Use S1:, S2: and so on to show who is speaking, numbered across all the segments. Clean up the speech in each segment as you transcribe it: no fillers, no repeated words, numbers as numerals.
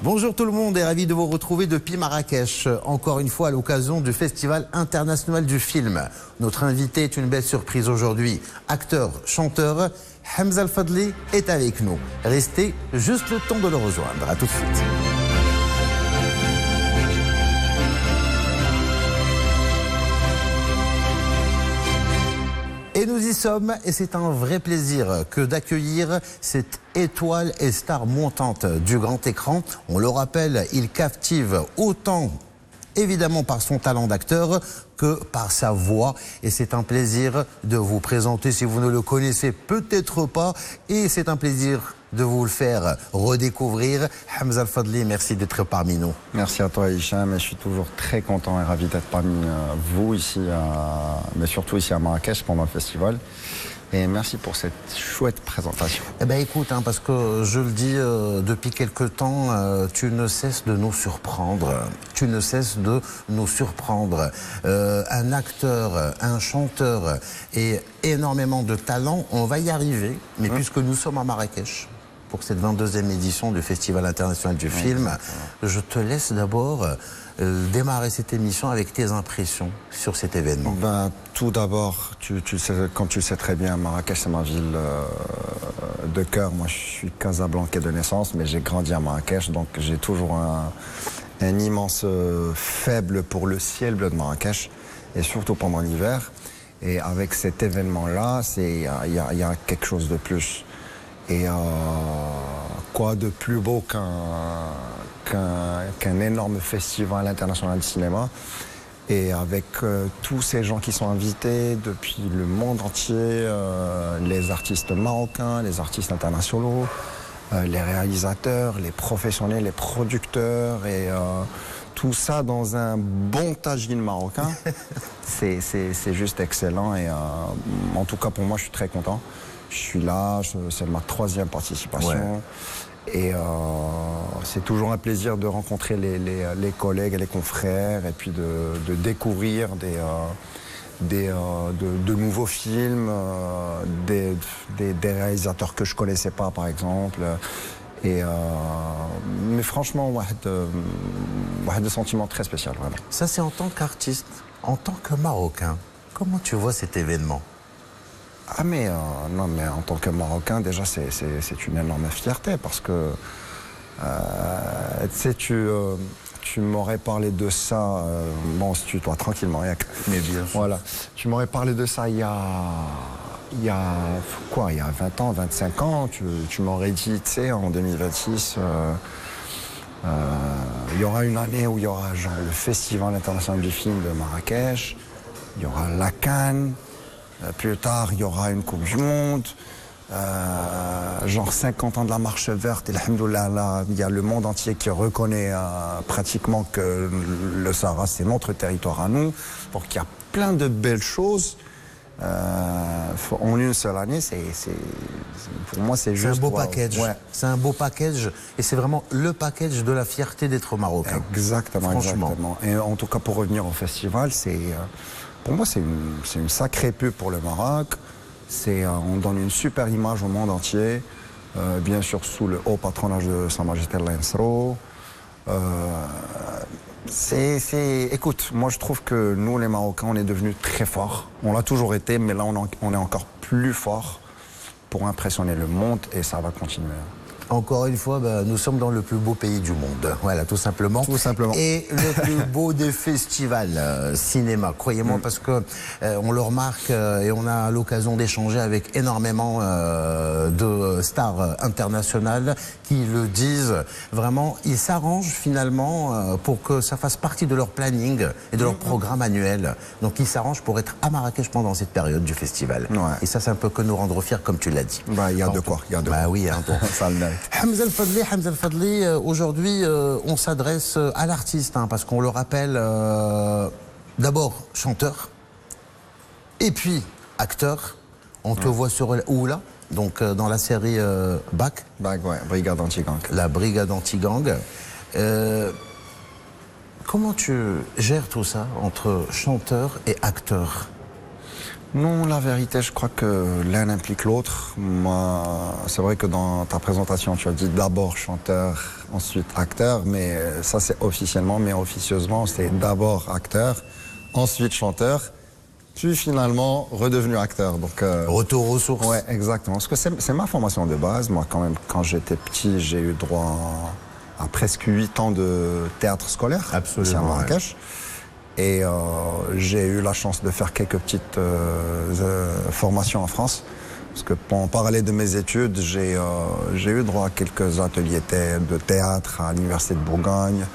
S1: Bonjour tout le monde et ravi de vous retrouver depuis Marrakech, encore une fois à l'occasion du Festival international du film. Notre invité est une belle surprise aujourd'hui. Acteur, chanteur, Hamza El Fadli est avec nous. Restez juste le temps de le rejoindre. À tout de suite. Et nous y sommes, et c'est un vrai plaisir que d'accueillir cette étoile et star montante du grand écran. On le rappelle, il captive autant, évidemment, par son talent d'acteur que par sa voix. Et c'est un plaisir de vous présenter, si vous ne le connaissez peut-être pas, et c'est un plaisir de vous le faire redécouvrir. Hamza El Fadli, merci d'être parmi nous.
S2: Merci à toi Hicham, et je suis toujours très content et ravi d'être parmi vous ici, mais surtout ici à Marrakech pendant le festival. Et merci pour cette chouette présentation.
S1: Eh bien écoute, parce que je le dis depuis quelque temps, tu ne cesses de nous surprendre. Tu ne cesses de nous surprendre. Un acteur, un chanteur et énormément de talent, on va y arriver. Mais puisque nous sommes à Marrakech, pour cette 22e édition du Festival international du film, je te laisse d'abord démarrer cette émission avec tes impressions sur cet événement.
S2: Tout d'abord, comme tu le sais très bien, Marrakech c'est ma ville de cœur. Moi je suis casablancais de naissance, mais j'ai grandi à Marrakech, donc j'ai toujours un immense faible pour le ciel bleu de Marrakech, et surtout pendant l'hiver. Et avec cet événement-là, il y a quelque chose de plus. Et quoi de plus beau qu'un énorme festival international de cinéma, et avec tous ces gens qui sont invités depuis le monde entier, les artistes marocains, les artistes internationaux, les réalisateurs, les professionnels, les producteurs, et tout ça dans un bon tagine marocain. C'est juste excellent, et en tout cas pour moi je suis très content. Je suis là, c'est ma 3e participation. Et c'est toujours un plaisir de rencontrer les collègues et les confrères, et puis de découvrir de nouveaux films, des réalisateurs que je ne connaissais pas par exemple. Mais franchement, un sentiment très spécial, vraiment.
S1: Ça c'est en tant qu'artiste, en tant que Marocain, comment tu vois cet événement ?
S2: Non, mais en tant que Marocain, déjà, c'est une énorme fierté, parce que, tu m'aurais parlé de ça, bon, si tu dois tranquillement,
S1: mais bien sûr.
S2: Voilà, tu m'aurais parlé de ça il y a 20 ans, 25 ans, tu m'aurais dit, tu sais, en 2026, il y aura une année où il y aura genre le Festival international du film de Marrakech, il y aura la Cannes. Plus tard, il y aura une Coupe du Monde, genre 50 ans de la Marche Verte, et alhamdoulilah, là, il y a le monde entier qui reconnaît pratiquement que le Sahara, c'est notre territoire à nous. Donc il y a plein de belles choses en une seule année. Pour moi, c'est juste...
S1: C'est un beau package. Ouais. C'est un beau package, et c'est vraiment le package de la fierté d'être marocain.
S2: Exactement, exactement. Et en tout cas, pour revenir au festival, pour moi, c'est une sacrée pub pour le Maroc. On donne une super image au monde entier, bien sûr sous le haut patronage de Sa Majesté l'Ensro. Écoute, moi je trouve que nous, les Marocains, on est devenus très forts. On l'a toujours été, mais là on est encore plus forts pour impressionner le monde, et ça va continuer.
S1: Encore une fois, nous sommes dans le plus beau pays du monde. Voilà, tout simplement.
S2: Tout simplement.
S1: Et le plus beau des festivals cinéma. Croyez-moi, parce que on le remarque et on a l'occasion d'échanger avec énormément de stars internationales qui le disent. Vraiment, ils s'arrangent finalement pour que ça fasse partie de leur planning et de leur programme annuel. Donc, ils s'arrangent pour être à Marrakech pendant cette période du festival.
S2: Ouais.
S1: Et ça, c'est un peu que nous rendre fiers, comme tu l'as dit.
S2: Il y a de quoi.
S1: Oui, bon.
S2: Ça le mérite.
S1: Hamza El Fadli, aujourd'hui, on s'adresse à l'artiste, parce qu'on le rappelle, d'abord chanteur, et puis acteur. On te voit sur Oula, donc dans la série BAC.
S2: BAC, ouais, Brigade Anti-Gang.
S1: La Brigade Anti-Gang. Comment tu gères tout ça entre chanteur et acteur ?
S2: Non, la vérité, je crois que l'un implique l'autre. Moi, c'est vrai que dans ta présentation, tu as dit d'abord chanteur, ensuite acteur, mais ça c'est officiellement, mais officieusement, c'est d'abord acteur, ensuite chanteur, puis finalement redevenu acteur. Donc,
S1: retour aux sources.
S2: Ouais, exactement. Parce que c'est ma formation de base. Moi, quand même, quand j'étais petit, j'ai eu droit à presque 8 ans de théâtre scolaire.
S1: Absolument,
S2: ici à Marrakech. Et j'ai eu la chance de faire quelques petites formations en France. Parce que en parallèle de mes études, j'ai eu droit à quelques ateliers de théâtre à l'Université de Bourgogne.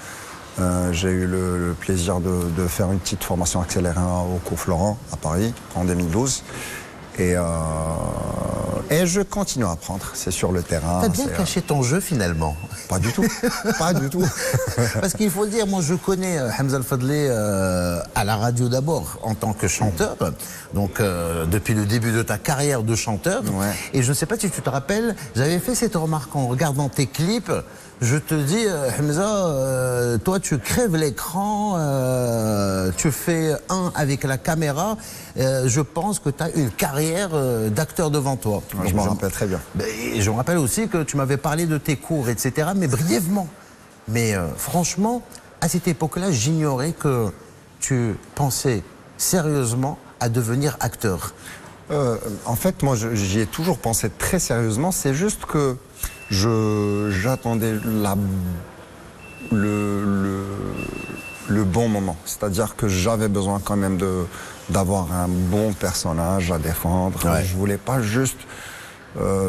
S2: J'ai eu le plaisir de faire une petite formation accélérée au cours Florent à Paris en 2012. Et je continue à apprendre, c'est sur le terrain.
S1: T'as bien caché ton jeu finalement.
S2: Pas du tout, pas du tout.
S1: Parce qu'il faut le dire, moi je connais Hamza El Fadly à la radio d'abord en tant que chanteur, donc depuis le début de ta carrière de chanteur.
S2: Ouais.
S1: Et je ne sais pas si tu te rappelles, j'avais fait cette remarque en regardant tes clips. Je te dis, Hamza, toi tu crèves l'écran, tu fais un avec la caméra. Je pense que tu as une carrière d'acteur devant toi.
S2: Ouais, je m'en rappelle très bien.
S1: Et je me rappelle aussi que tu m'avais parlé de tes cours, etc., mais brièvement. Mais franchement, à cette époque-là, j'ignorais que tu pensais sérieusement à devenir acteur.
S2: En fait, moi, j'y ai toujours pensé très sérieusement. C'est juste que j'attendais le bon moment. C'est-à-dire que j'avais besoin quand même d'avoir un bon personnage à défendre.
S1: Ouais.
S2: Je voulais pas juste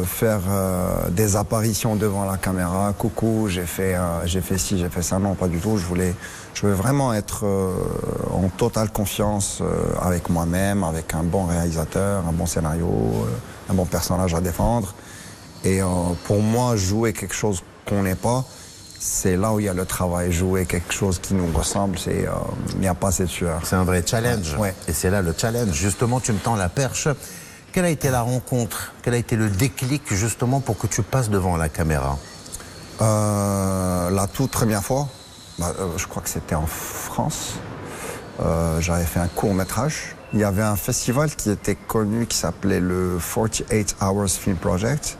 S2: faire des apparitions devant la caméra. Coucou, j'ai fait ci, j'ai fait ça. Non, pas du tout. Je voulais vraiment être en totale confiance avec moi-même, avec un bon réalisateur, un bon scénario, un bon personnage à défendre. Et pour moi, jouer quelque chose qu'on n'est pas, c'est là où il y a le travail. Jouer quelque chose qui nous ressemble, il n'y a pas cette sueur.
S1: C'est un vrai challenge.
S2: Ouais.
S1: Et c'est là le challenge. Justement, tu me tends la perche. Quelle a été la rencontre? Quel a été le déclic justement pour que tu passes devant la caméra?
S2: La toute première fois, je crois que c'était en France. J'avais fait un court-métrage. Il y avait un festival qui était connu qui s'appelait le 48 Hours Film Project.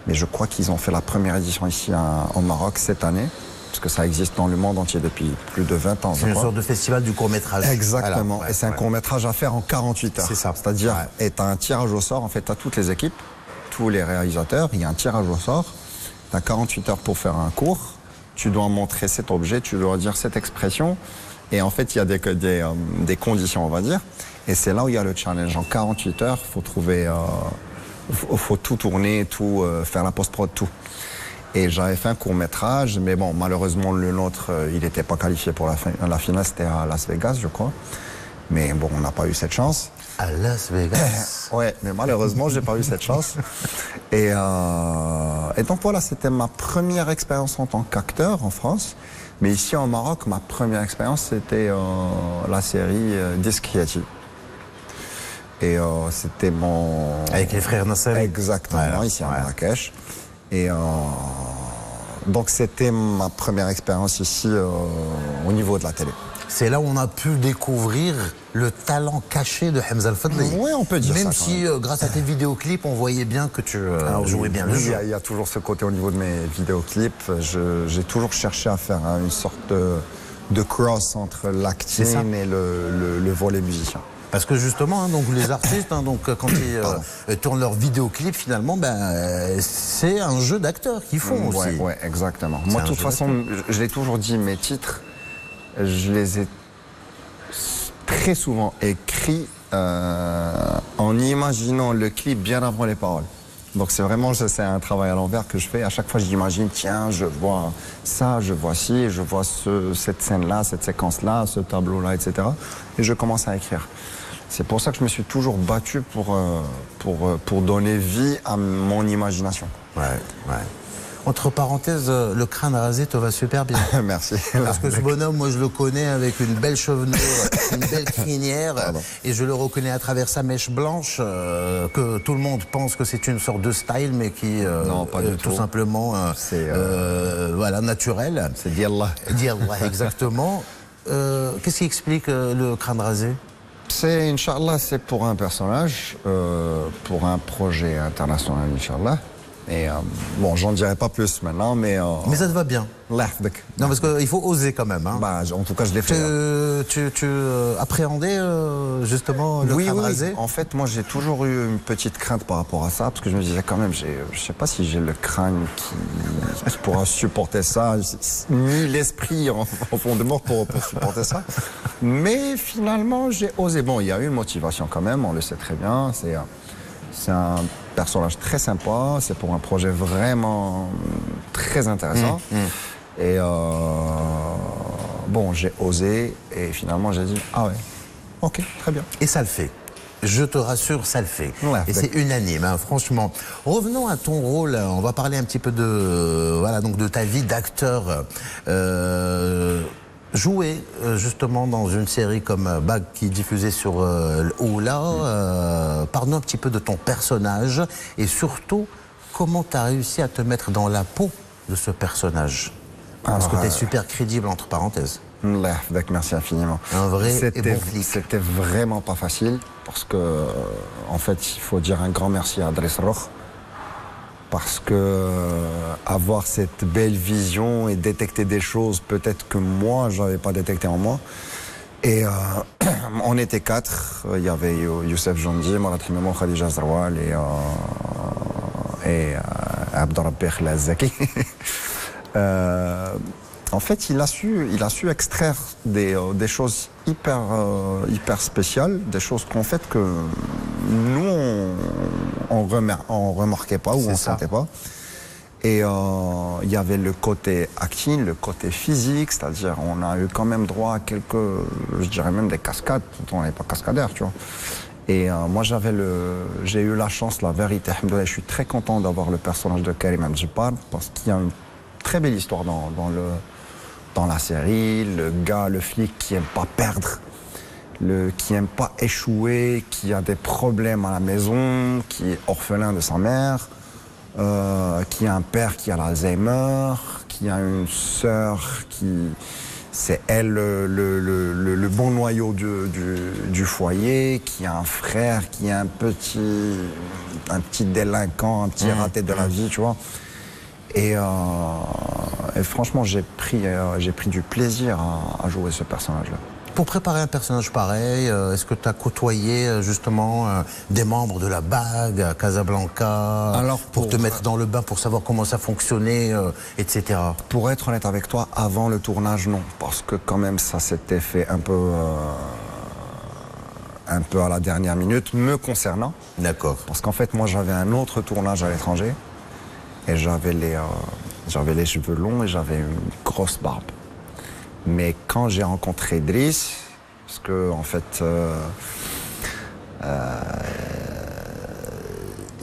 S2: Mais je crois qu'ils ont fait la première édition ici au Maroc cette année, parce que ça existe dans le monde entier depuis plus de 20 ans.
S1: C'est une sorte de festival du court-métrage.
S2: Exactement.
S1: Voilà.
S2: Et c'est un court-métrage à faire en 48 heures.
S1: C'est ça.
S2: C'est-à-dire, et tu as un tirage au sort, en fait, tu as toutes les équipes, tous les réalisateurs, il y a un tirage au sort. Tu as 48 heures pour faire un cours. Tu dois montrer cet objet, tu dois dire cette expression. Et en fait, il y a des conditions, on va dire. Et c'est là où il y a le challenge. En 48 heures, il faut trouver... faut tout tourner, tout faire la post-prod, tout. Et j'avais fait un court-métrage, mais bon, malheureusement, le nôtre, il n'était pas qualifié pour la finale, c'était à Las Vegas, je crois. Mais bon, on n'a pas eu cette chance.
S1: À Las Vegas.
S2: Ouais, mais malheureusement, j'ai pas eu cette chance. Et donc voilà, c'était ma première expérience en tant qu'acteur en France. Mais ici, au Maroc, ma première expérience, c'était la série Discreeti. Et c'était mon...
S1: Avec les frères Nasser.
S2: Exactement, voilà, ici à Marrakech. Et donc c'était ma première expérience ici au niveau de la télé.
S1: C'est là où on a pu découvrir le talent caché de Hamza El Fadly.
S2: Oui, on peut dire ça.
S1: Même si, grâce à tes vidéoclips, on voyait bien que tu jouais bien le jeu.
S2: Il y a toujours ce côté au niveau de mes vidéoclips. J'ai toujours cherché à faire une sorte de cross entre l'acting et le volet musicien.
S1: Parce que justement, donc les artistes, donc quand ils tournent leurs vidéoclips, finalement, c'est un jeu d'acteurs qu'ils font aussi.
S2: Ouais, exactement. Moi, de toute façon, je l'ai toujours dit, mes titres, je les ai très souvent écrits en imaginant le clip bien avant les paroles. Donc c'est vraiment, c'est un travail à l'envers que je fais. À chaque fois, j'imagine, tiens, je vois ça, je vois ci, je vois cette scène-là, cette séquence-là, ce tableau-là, etc. Et je commence à écrire. C'est pour ça que je me suis toujours battu pour donner vie à mon imagination.
S1: Ouais. Entre parenthèses, le crâne rasé te va super bien.
S2: Merci.
S1: Parce que ce bonhomme, moi je le connais avec une belle chevelure, une belle crinière, et je le reconnais à travers sa mèche blanche, que tout le monde pense que c'est une sorte de style, mais qui
S2: non, pas du
S1: tout simplement voilà, naturel.
S2: C'est Diallah.
S1: Diallah, exactement. Qu'est-ce qui explique le crâne rasé?
S2: C'est, Inch'Allah, c'est pour un personnage, pour un projet international, Inch'Allah. Et bon, j'en dirai pas plus maintenant, mais...
S1: Mais ça te va bien.
S2: Allah.
S1: Non, parce qu'il faut oser quand même. Hein.
S2: Bah, en tout cas, je l'ai fait.
S1: Tu appréhendais justement le crâne rasé?
S2: En fait, moi, j'ai toujours eu une petite crainte par rapport à ça, parce que je me disais quand même, je sais pas si j'ai le crâne qui pourra supporter ça, ni l'esprit en fond de mort pour supporter ça. Mais finalement, j'ai osé. Bon, il y a eu une motivation quand même, on le sait très bien. C'est un personnage très sympa, c'est pour un projet vraiment très intéressant. Et bon, j'ai osé et finalement j'ai dit, ah ouais, ok, très bien.
S1: Et ça le fait. Je te rassure, ça le fait.
S2: Ouais,
S1: et c'est unanime, hein, franchement. Revenons à ton rôle. On va parler un petit peu de ta vie d'acteur. Jouer justement dans une série comme Bag qui diffusait sur Oula, parle-nous un petit peu de ton personnage et surtout comment tu as réussi à te mettre dans la peau de ce personnage. Parce que tu es super crédible entre parenthèses.
S2: Merci infiniment.
S1: Un vrai et bon flic.
S2: C'était vraiment pas facile parce que en fait il faut dire un grand merci à Adresse Roch. Parce que avoir cette belle vision et détecter des choses peut-être que moi j'avais pas détecté en moi. Et on était 4. Il y avait Youssef Jondi, Mourad Himamou, Khadija Zrawal et Abdelrabbi Khlazaki. En fait, il a su extraire des choses hyper spéciales, des choses qu'en fait que nous on remarquait pas ou on sentait pas. Et il y avait le côté acting, le côté physique, c'est-à-dire on a eu quand même droit à quelques, je dirais même des cascades, on n'est pas cascadeur, tu vois. Et moi j'ai eu la chance, la vérité, je suis très content d'avoir le personnage de Karim Amjipar parce qu'il y a une très belle histoire dans la série, le gars, le flic qui aime pas perdre, qui aime pas échouer, qui a des problèmes à la maison, qui est orphelin de sa mère, qui a un père qui a l'Alzheimer, qui a une sœur c'est elle le bon noyau du foyer, qui a un frère qui est un petit délinquant, un petit raté de la vie, tu vois. Et franchement, j'ai pris du plaisir à jouer ce personnage-là.
S1: Pour préparer un personnage pareil, est-ce que tu as côtoyé justement des membres de la Bag à Casablanca? Alors pour te mettre dans le bain, pour savoir comment ça fonctionnait, etc.
S2: Pour être honnête avec toi, avant le tournage, non. Parce que quand même, ça s'était fait un peu à la dernière minute, me concernant.
S1: D'accord.
S2: Parce qu'en fait, moi, j'avais un autre tournage à l'étranger. Et j'avais les cheveux longs et j'avais une grosse barbe. Mais quand j'ai rencontré Idriss, parce que en fait,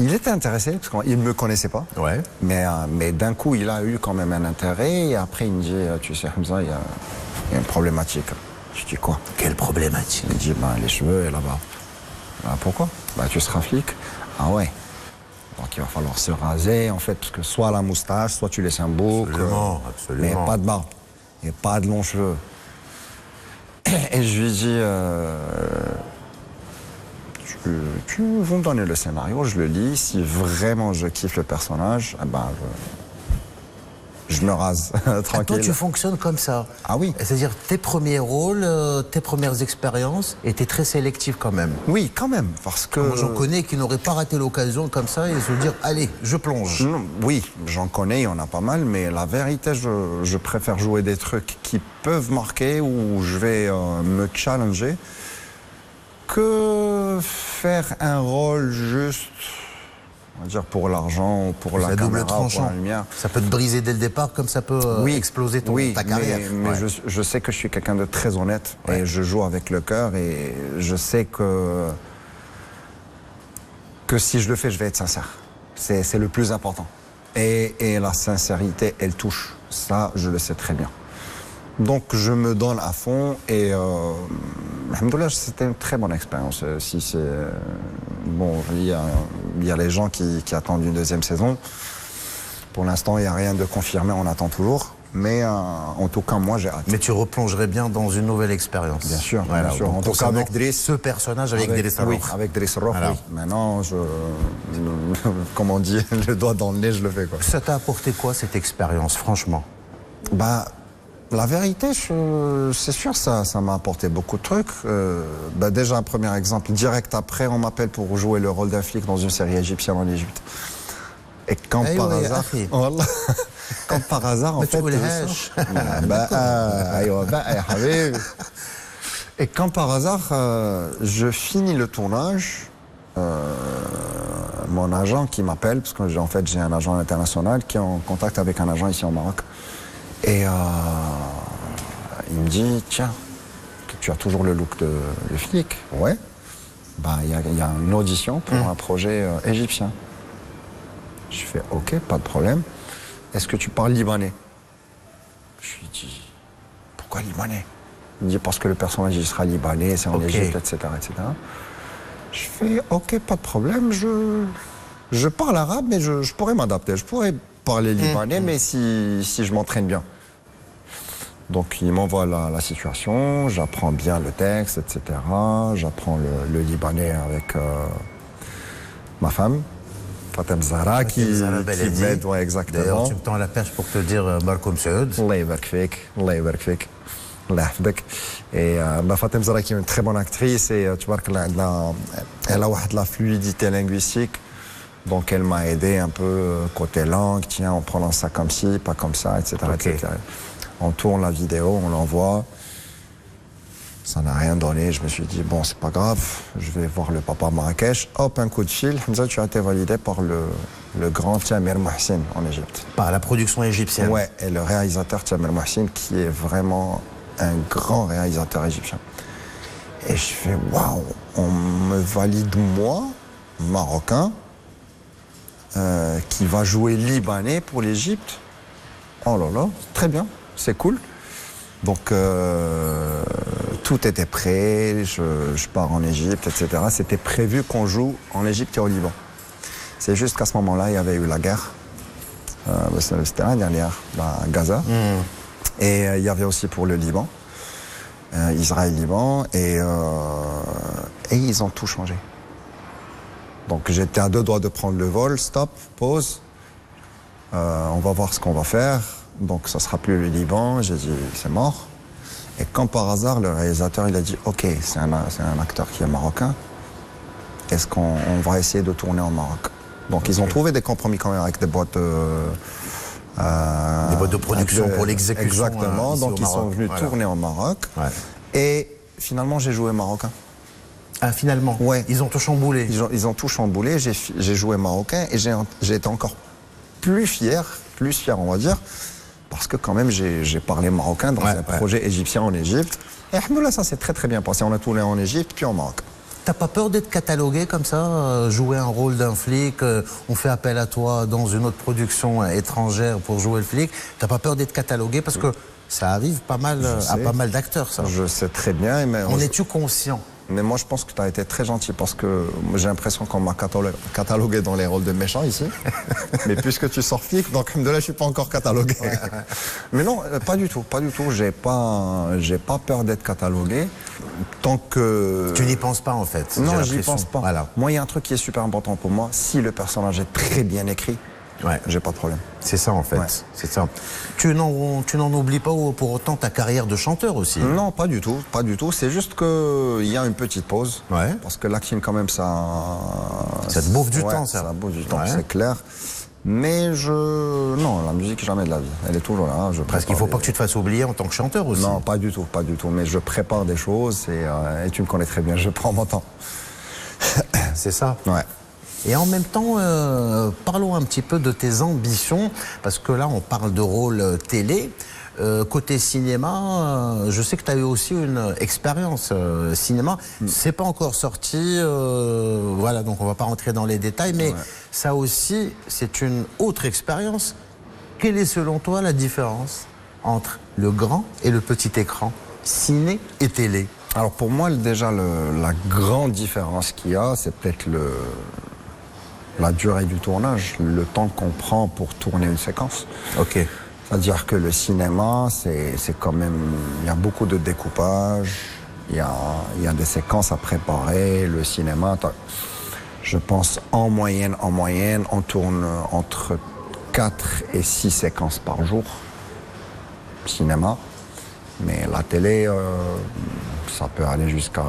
S2: il était intéressé parce qu'il ne me connaissait pas.
S1: Ouais.
S2: Mais d'un coup, il a eu quand même un intérêt. Et après, il me dit, tu sais, Hamza, il y a une problématique. Je dis quoi?
S1: Quelle problématique?
S2: Il me dit, les cheveux et la barbe. Pourquoi? Tu seras flic. Ah ouais. Donc il va falloir se raser, en fait, parce que soit la moustache, soit tu laisses un bouc.
S1: Absolument.
S2: Mais pas de barbe. Et pas de longs cheveux. Et je lui dis, tu veux me donner le scénario, je le lis. Si vraiment je kiffe le personnage, je me rase tranquille.
S1: Toi, tu fonctionnes comme ça.
S2: Ah oui.
S1: C'est-à-dire tes premiers rôles, tes premières expériences, et tu es très sélectif quand même.
S2: Oui, quand même, parce que...
S1: Moi, j'en connais qui n'auraient pas raté l'occasion comme ça et se dire, allez, je plonge.
S2: Non, oui, j'en connais, il y en a pas mal, mais la vérité, je préfère jouer des trucs qui peuvent marquer, où je vais me challenger, que faire un rôle juste... On va dire pour l'argent, pour la caméra, pour la lumière.
S1: Ça peut te briser dès le départ, comme ça peut exploser ta carrière.
S2: Mais je sais que je suis quelqu'un de très honnête et je joue avec le cœur et je sais que si je le fais, je vais être sincère. C'est le plus important. Et la sincérité, elle touche. Ça, je le sais très bien. Donc je me donne à fond et alhamdoulilah, c'était une très bonne expérience. Si c'est bon, il y a les gens qui attendent une deuxième saison. Pour l'instant, il n'y a rien de confirmé, on attend toujours. Mais en tout cas, moi, j'ai hâte.
S1: Mais tu replongerais bien dans une nouvelle expérience.
S2: Bien sûr,
S1: Voilà,
S2: bien sûr.
S1: donc,
S2: En tout cas, avec
S1: Driss. Ce personnage avec Driss
S2: oui,
S1: Arokh.
S2: avec Driss Arokh,
S1: Voilà.
S2: oui. Maintenant, comme on dit, le doigt dans le nez, je le fais, quoi.
S1: Ça t'a apporté quoi, cette expérience, franchement?
S2: Bah, la vérité, c'est sûr, ça m'a apporté beaucoup de trucs. Déjà, un premier exemple, direct après, on m'appelle pour jouer le rôle d'un flic dans une série égyptienne en Égypte. Et quand par hasard... Voilà. Quand par hasard, en fait... Et quand par hasard, je finis le tournage, mon agent qui m'appelle, parce que en fait j'ai un agent international qui est en contact avec un agent ici au Maroc. Et il me dit, tiens, tu as toujours le look de flic. Ouais. Bah, il y a une audition pour un projet égyptien. Je fais, ok, pas de problème. Est-ce que tu parles libanais? Je lui dis, pourquoi libanais? Il me dit, parce que le personnage il sera libanais, c'est en Égypte, etc., etc. Je fais, ok, pas de problème, je parle arabe, mais je pourrais m'adapter. Je pourrais parler libanais, mais si je m'entraîne bien. Donc il m'envoie la situation, j'apprends bien le texte, etc. J'apprends le libanais avec ma femme, Fatem Zahra, qui m'aide, ouais, exactement.
S1: D'ailleurs, tu me tends la perche pour te dire Barkoum Saoud.
S2: Allah yabarak fik, Allah yabarak fik. Allah yahfdak. Et Fatem Zahra qui est une très bonne actrice et tu vois qu'elle a la fluidité linguistique. Donc elle m'a aidé un peu côté langue, tiens, on prononce ça comme ci, pas comme ça, etc.
S1: Okay.
S2: etc. On tourne la vidéo, on l'envoie. Ça n'a rien donné. Je me suis dit, bon, c'est pas grave, je vais voir le papa Marrakech. Hop, un coup de fil. Hamza, tu as été validé par le grand Tamir Mohsin en Égypte.
S1: Par la production égyptienne.
S2: Ouais, et le réalisateur Tamir Mohsin, qui est vraiment un grand réalisateur égyptien. Et je fais, waouh, on me valide, moi, Marocain, qui va jouer libanais pour l'Égypte. Oh là là, très bien. C'est cool. Donc, tout était prêt, je pars en Égypte, etc. C'était prévu qu'on joue en Égypte et au Liban. C'est juste qu'à ce moment-là, il y avait eu la guerre. C'était l'année dernière, à Gaza. Et il y avait aussi pour le Liban, Israël-Liban, et ils ont tout changé. Donc, j'étais à 2 doigts de prendre le vol, stop, pause. On va voir ce qu'on va faire. Donc ça sera plus le Liban, j'ai dit c'est mort. Et quand par hasard le réalisateur il a dit ok, c'est un acteur qui est marocain, est-ce qu'on va essayer de tourner en Maroc? Donc ils ont trouvé des compromis quand même avec des boîtes
S1: de production pour l'exécution.
S2: Exactement, donc ils sont venus tourner en Maroc. Ouais. Et finalement j'ai joué marocain.
S1: Ah finalement?
S2: Ouais.
S1: Ils ont tout chamboulé.
S2: Ils ont tout chamboulé, j'ai joué marocain et j'ai été encore plus fier on va dire. Parce que quand même, j'ai parlé marocain dans un projet égyptien en Égypte. Et alhamdoulilah, ça s'est très très bien passé. On a tourné en Égypte, puis en Maroc.
S1: T'as pas peur d'être catalogué comme ça, jouer un rôle d'un flic, on fait appel à toi dans une autre production étrangère pour jouer le flic. T'as pas peur d'être catalogué parce que ça arrive pas mal à pas mal d'acteurs, ça.
S2: Je sais très bien. Mais
S1: en es-tu conscient?
S2: Mais moi, je pense que tu as été très gentil parce que j'ai l'impression qu'on m'a catalogué dans les rôles de méchants ici. Mais puisque tu sors flic, donc de là, je suis pas encore catalogué. Mais non, pas du tout, pas du tout. J'ai pas peur d'être catalogué tant que...
S1: Tu n'y penses pas, en fait?
S2: Non, j'y pense pas.
S1: Voilà.
S2: Moi, il y a un truc qui est super important pour moi. Si le personnage est très bien écrit, j'ai pas de problème.
S1: C'est ça en fait, c'est ça. Tu n'en oublies pas pour autant ta carrière de chanteur aussi?
S2: Non, pas du tout, pas du tout. C'est juste qu'il y a une petite pause. Parce que l'acting quand même, ça
S1: te bouffe du temps, ça.
S2: Ça bouffe du temps, c'est clair. Mais non, la musique jamais de la vie. Elle est toujours là.
S1: Parce qu'il ne faut pas que tu te fasses oublier en tant que chanteur aussi.
S2: Non, pas du tout, pas du tout. Mais je prépare des choses et tu me connais très bien. Je prends mon temps.
S1: C'est ça.
S2: Ouais.
S1: Et en même temps, parlons un petit peu de tes ambitions, parce que là, on parle de rôle télé. Côté cinéma, je sais que tu as eu aussi une expérience cinéma. C'est pas encore sorti, voilà, donc on va pas rentrer dans les détails, mais ça aussi, c'est une autre expérience. Quelle est selon toi la différence entre le grand et le petit écran, ciné et télé?
S2: Alors pour moi, déjà, la grande différence qu'il y a, c'est peut-être la durée du tournage, le temps qu'on prend pour tourner une séquence.
S1: Ok.
S2: C'est-à-dire que le cinéma, c'est quand même... Il y a beaucoup de découpage, il y a des séquences à préparer. Le cinéma, je pense en moyenne, on tourne entre 4 et 6 séquences par jour, cinéma. Mais la télé, ça peut aller jusqu'à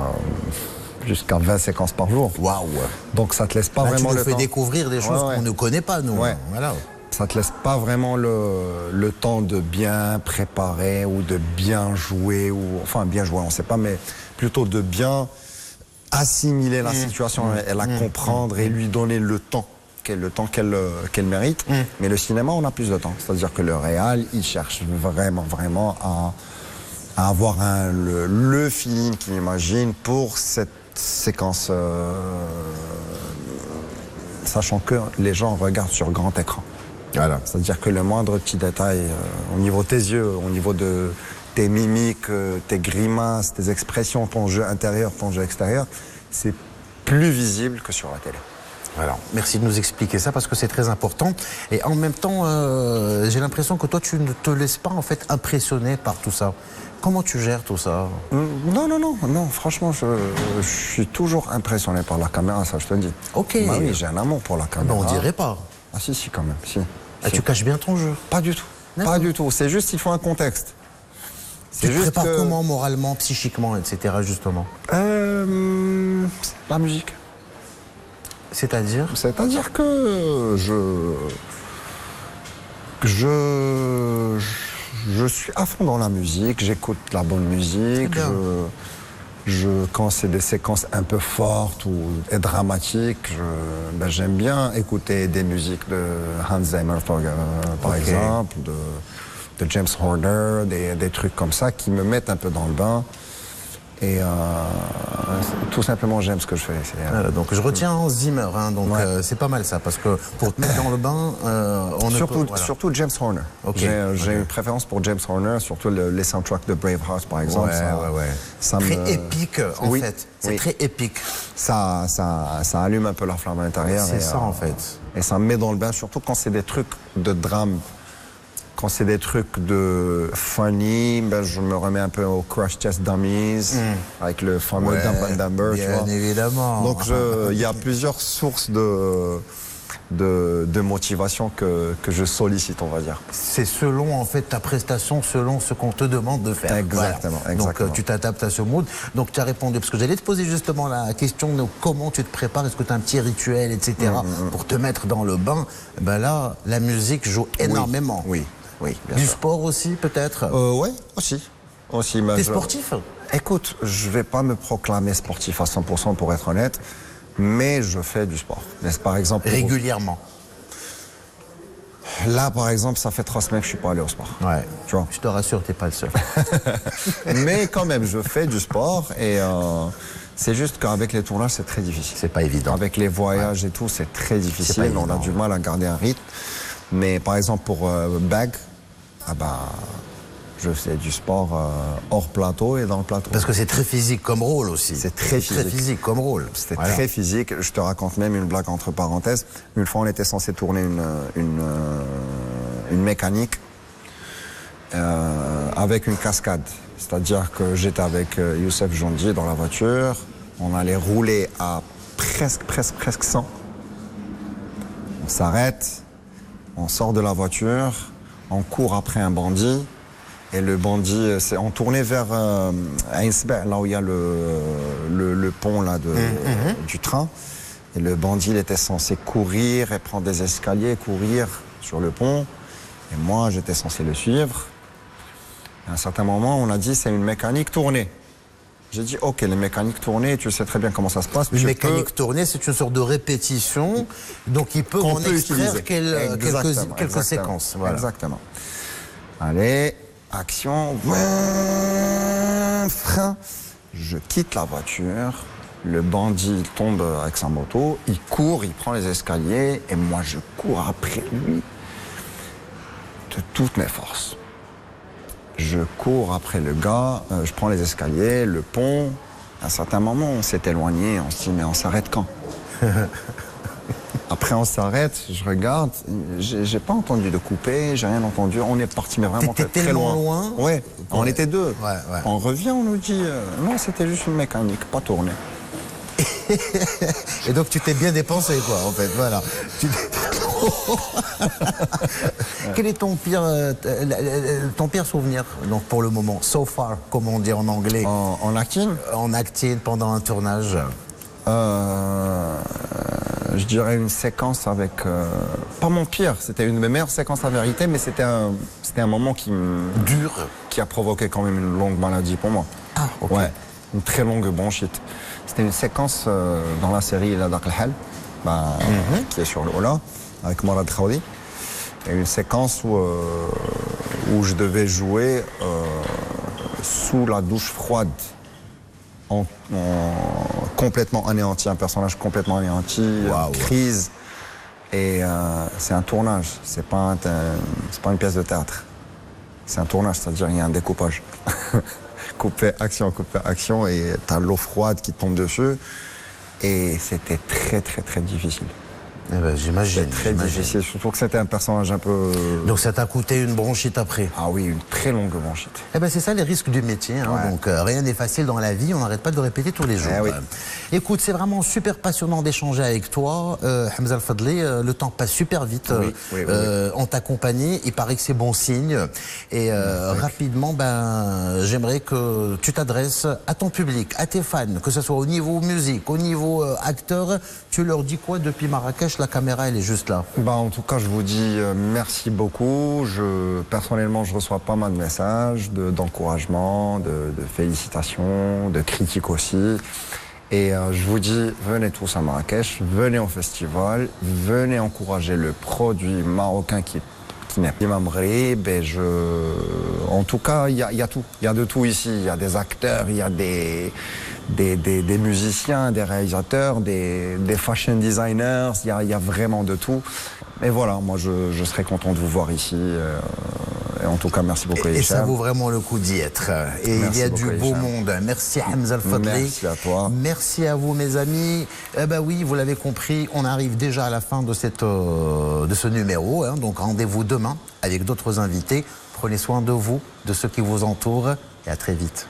S2: 20 séquences par jour.
S1: Waouh.
S2: Donc ça te laisse pas vraiment
S1: tu
S2: le
S1: nous fais
S2: temps.
S1: découvrir des choses qu'on ne connaît pas, nous.
S2: Ouais.
S1: Voilà.
S2: Ça te laisse pas vraiment le temps de bien préparer ou de bien jouer, enfin bien jouer, on sait pas, mais plutôt de bien assimiler la situation et la comprendre et lui donner le temps qu'elle mérite. Mais le cinéma, on a plus de temps. C'est-à-dire que le réal, il cherche vraiment à avoir le feeling qu'il imagine pour cette séquence, sachant que les gens regardent sur grand écran. Voilà. C'est-à-dire que le moindre petit détail, au niveau de tes yeux, au niveau de tes mimiques, tes grimaces, tes expressions, ton jeu intérieur, ton jeu extérieur, c'est plus visible que sur la télé.
S1: Voilà. Merci de nous expliquer ça parce que c'est très important. Et en même temps, j'ai l'impression que toi, tu ne te laisses pas en fait impressionner par tout ça. Comment tu gères tout ça?
S2: Non, franchement, je suis toujours impressionné par la caméra, ça je te le dis.
S1: Ok.
S2: Bah oui, j'ai un amour pour la caméra.
S1: Mais on dirait pas.
S2: Ah si, quand même, si.
S1: Ah, tu caches bien ton jeu?
S2: Pas du tout. Pas du tout. C'est juste qu'il faut un contexte.
S1: Tu te prépares comment, moralement, psychiquement, etc., justement?
S2: La musique.
S1: C'est-à-dire?
S2: C'est-à-dire que je suis à fond dans la musique, j'écoute la bonne musique, quand c'est des séquences un peu fortes et dramatiques, j'aime bien écouter des musiques de Hans Zimmer, par exemple, de James Horner, des trucs comme ça qui me mettent un peu dans le bain. Et tout simplement, j'aime ce que je fais.
S1: Voilà, donc je retiens Hans Zimmer, donc c'est pas mal ça, parce que pour te mettre dans le bain,
S2: surtout James Horner. J'ai une préférence pour James Horner, surtout les soundtracks de Braveheart, par exemple.
S1: Très épique, en fait. C'est très épique.
S2: Ça allume un peu la flamme à l'intérieur.
S1: C'est ça, en fait.
S2: Et ça me met dans le bain, surtout quand c'est des trucs de drame. Quand c'est des trucs de funny, je me remets un peu au Crash Test Dummies, avec le fameux Dumb and Dumber, tu vois.
S1: Bien évidemment.
S2: Donc il y a plusieurs sources de motivation que je sollicite, on va dire.
S1: C'est selon en fait ta prestation, selon ce qu'on te demande de faire.
S2: Exactement.
S1: Donc tu t'adaptes à ce mood. Donc tu as répondu, parce que j'allais te poser justement la question de comment tu te prépares, est-ce que tu as un petit rituel, etc. pour te mettre dans le bain. Là, la musique joue énormément.
S2: Oui.
S1: Du sport aussi, peut-être?
S2: Oui, aussi.
S1: T'es sportif?
S2: Écoute, je vais pas me proclamer sportif à 100% pour être honnête, mais je fais du sport. Par exemple,
S1: régulièrement?
S2: Là, par exemple, ça fait 3 semaines que je suis pas allé au sport.
S1: Ouais.
S2: Tu vois.
S1: Je te rassure, t'es pas le seul.
S2: Mais quand même, je fais du sport et c'est juste qu'avec les tournages, c'est très difficile.
S1: C'est pas évident.
S2: Avec les voyages et tout, c'est très difficile. On a du mal à garder un rythme. Mais par exemple, pour Bag, je fais du sport hors plateau et dans le plateau.
S1: Parce que c'est très physique comme rôle aussi.
S2: C'est très physique
S1: comme rôle.
S2: C'était très physique. Je te raconte même une blague entre parenthèses. Une fois, on était censé tourner une mécanique avec une cascade. C'est-à-dire que j'étais avec Youssef Jondi dans la voiture. On allait rouler à presque 100. On s'arrête. On sort de la voiture, on court après un bandit, et le bandit, on tournait vers Ainsberg, là où il y a le pont là, du train. Et le bandit, il était censé courir et prendre des escaliers, courir sur le pont. Et moi, j'étais censé le suivre. À un certain moment, on a dit, c'est une mécanique tournée. J'ai dit, ok, les mécaniques tournées, tu sais très bien comment ça se passe.
S1: Une mécanique tournée, c'est une sorte de répétition, donc il peut en extraire quelques séquences. Voilà.
S2: Exactement. Allez, action, frein. Je quitte la voiture, le bandit tombe avec sa moto, il court, il prend les escaliers, et moi je cours après lui de toutes mes forces. Je cours après le gars, je prends les escaliers, le pont. À un certain moment, on s'est éloigné, on se dit, mais on s'arrête quand? Après, on s'arrête, je regarde, j'ai pas entendu de couper, j'ai rien entendu. On est parti, mais vraiment
S1: T'étais
S2: très
S1: tellement
S2: loin.
S1: loin.
S2: Ouais, on était deux.
S1: Ouais.
S2: On revient, on nous dit non, c'était juste une mécanique, pas tournée.
S1: Et donc tu t'es bien dépensé, quoi, en fait, voilà. Quel est ton pire souvenir, donc pour le moment, so far, comme on dit en anglais,
S2: En acting,
S1: en acting pendant un tournage?
S2: je dirais une séquence avec... pas mon pire, c'était une de mes meilleures séquences à vérité, mais c'était un moment qui a provoqué quand même une longue maladie pour moi.
S1: Ah, ok.
S2: Ouais, une très longue bronchite. C'était une séquence dans la série La Dark Al-Hal, qui est sur le Ola, avec Morad Khaoudi. Il y a une séquence où je devais jouer sous la douche froide, complètement anéanti, un personnage complètement anéanti, crise. Et c'est un tournage, c'est pas une pièce de théâtre. C'est un tournage, c'est-à-dire il y a un découpage. Couper action, et t'as l'eau froide qui tombe dessus. Et c'était très très très difficile.
S1: Eh ben, j'imagine.
S2: Très difficile, surtout que c'était un personnage un peu...
S1: Donc ça t'a coûté une bronchite après?
S2: Ah oui, une très longue bronchite.
S1: Eh ben c'est ça les risques du métier. Hein.
S2: Ouais.
S1: Donc rien n'est facile dans la vie, on n'arrête pas de le répéter tous les jours.
S2: Oui.
S1: Écoute, c'est vraiment super passionnant d'échanger avec toi, Hamza El Fadli. Le temps passe super vite.
S2: Oui.
S1: On t'accompagne, il paraît que c'est bon signe. Et rapidement, j'aimerais que tu t'adresses à ton public, à tes fans, que ce soit au niveau musique, au niveau acteur. Tu leur dis quoi depuis Marrakech? La caméra, elle est juste là.
S2: En tout cas, je vous dis merci beaucoup. Personnellement, je reçois pas mal de messages, d'encouragement, de félicitations, de critiques aussi. Et je vous dis, venez tous à Marrakech, venez au festival, venez encourager le produit marocain qui n'est pas Maghreb. Et en tout cas, il y a tout. Il y a de tout ici. Il y a des acteurs, il y a des musiciens, des réalisateurs, des fashion designers, il y a vraiment de tout. Et voilà, moi je serais content de vous voir ici. Et en tout cas, merci beaucoup.
S1: Et ça vaut vraiment le coup d'y être. Et
S2: merci
S1: il y a
S2: beaucoup,
S1: du beau monde. Merci Hamza El Fadli.
S2: Merci à toi.
S1: Merci à vous mes amis. Oui, vous l'avez compris, on arrive déjà à la fin de ce numéro. Hein, donc rendez-vous demain avec d'autres invités. Prenez soin de vous, de ceux qui vous entourent et à très vite.